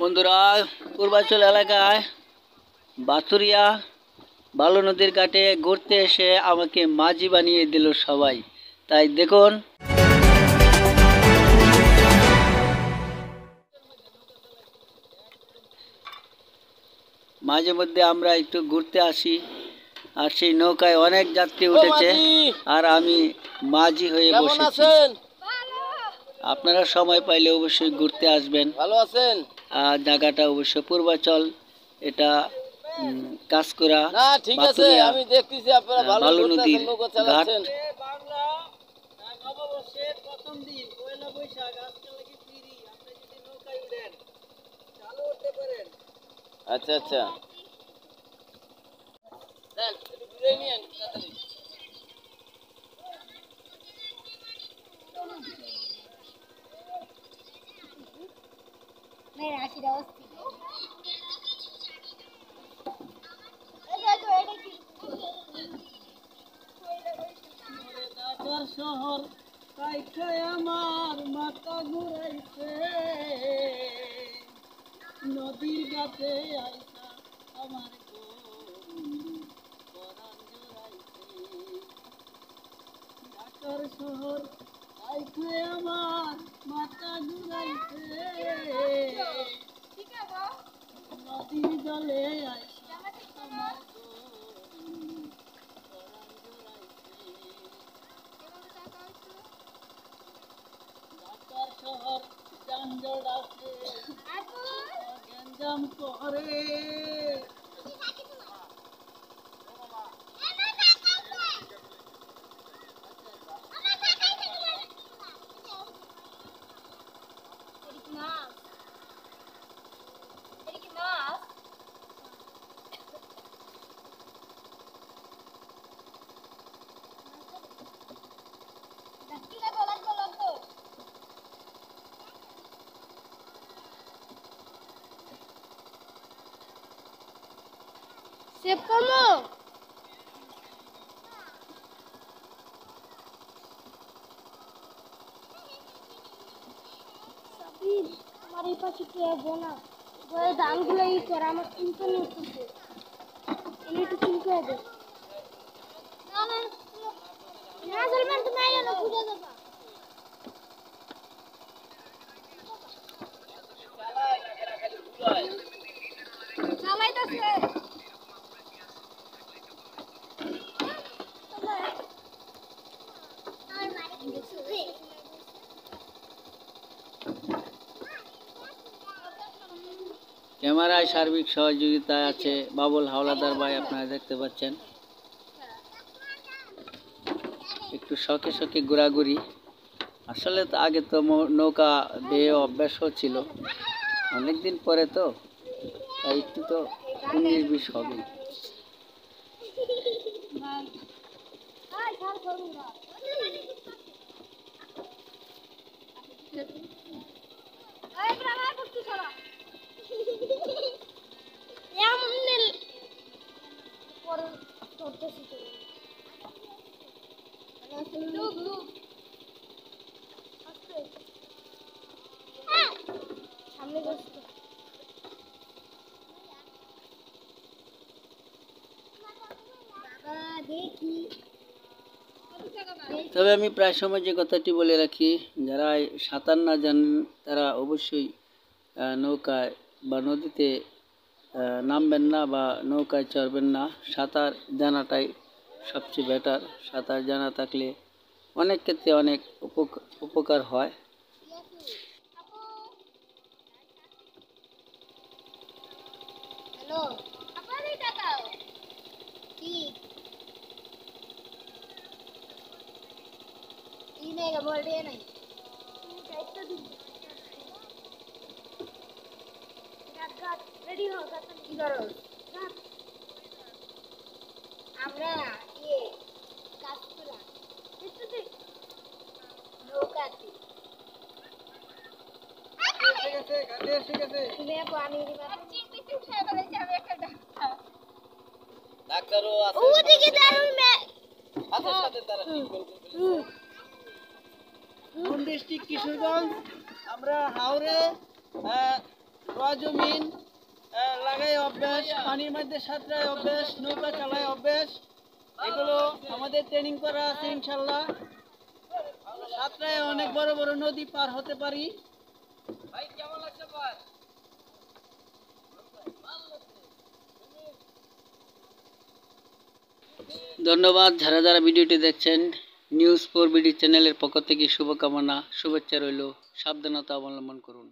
বন্ধুরা, পূর্বাঞ্চল এলাকায় বাতুরিয়া বালু নদীর ঘাটে ঘুরতে এসে আমাকে মাঝি বানিয়ে দিল সবাই। তাই দেখুন, মাঝে মধ্যে আমরা একটু ঘুরতে আসি, আর সেই নৌকায় অনেক যাত্রী উঠেছে আর আমি মাঝি হয়ে বসেছি। আপনারা সময় পাইলে অবশ্যই ঘুরতে আসবেন। ভালো আছেন? আর জায়গাটা অবশ্য পূর্বাঞ্চল, এটা কাজকরা না ঠিক আছে, আমি দেখতেছি আপনারা ভালো বালু ঘুরতে নদীর আছেন, নৌকা ঘাট। চালাচ্ছেন। বাংলা নববর্ষের প্রথম দিন পয়লা বৈশাখ, আজকে লাগি ফিরি। আপনি যদি নৌকায় উঠেন, চালু উঠতে পারেন। আচ্ছা আচ্ছা, দেন একটু ঘুরে নিয়েন তাড়াতাড়ি। मेरा आशीर्वाद শহর কাইখায় আমার মাথা ঘুরাইছে, নদীর ঘাটে আইসা আমার পরাণ জুড়াইছে। ঢাকার শহর কাইখায় আমার মাথা ঘুরাইছে, নদীর জলে আইসা আমার শহর যানজট আছে, গঞ্জাম করে। सेब कमो सबीर हमारे पास क्या है बोला वो दाम गुला ही करा मत इनको नहीं तुझे इन्हें तो तुम क्या दे ना सलमान तुम आया ना पूजा दबा चला इधर से ক্যামেরায় সার্বিক সহযোগিতায় আছে বাবুল হাওলাদার ভাই, আপনারা দেখতে পাচ্ছেন। একটু শখে শখে ঘোরাঘুরি। আসলে তো আগে তো নৌকা বেয়ে অভ্যাস হচ্ছিল, অনেকদিন পরে তো, তাই একটু তো 19-20 হবে। তবে আমি প্রায় সময় যে কথাটি বলে রাখি, যারা সাঁতার না জানেন তারা অবশ্যই নৌকায় বা নদীতে নামবেন না বা নৌকায় চড়বেন না। সাঁতার জানাটাই সবচেয়ে বেটার। সাঁতার জানা থাকলে অনেক ক্ষেত্রে অনেক উপকার হয়। हेलो अपन नहीं बताओ ठीक इने का बोल रहे नहीं कैसे दिन রাত রেডি হও কত কি করো আমরা ये কাজগুলা দেখতে নৌকাতে এসে গেছে তুমি পানি দিবা চিংড়ি উঠে বলেছে আমি একটা ডাক্তারও আছে ওদিকে দাঁড়ান মে সাথে সাথে তারা ঠিক করে ফেলেছে। কোন ডিস্ট্রিক্ট? কিশোরগঞ্জ। আমরা হাওড়ে রোয়া জমিন লাগাই অভ্যাস, পানির মধ্যে সাঁতরায় অভ্যাস, নৌকা চালায় অভ্যাস, এগুলো আমাদের ট্রেনিং করা আছে ইনশাল্লাহ। সাঁতরায় অনেক বড় বড় নদী পার হতে পারি। ভাই কেমন লাগছে ভাই? ধন্যবাদ যারা যারা ভিডিওটি দেখছেন। নিউজ 4 বিডি চ্যানেলের পক্ষ থেকে শুভকামনা, শুভেচ্ছা রইল। সাবধানতা অবলম্বন করুন।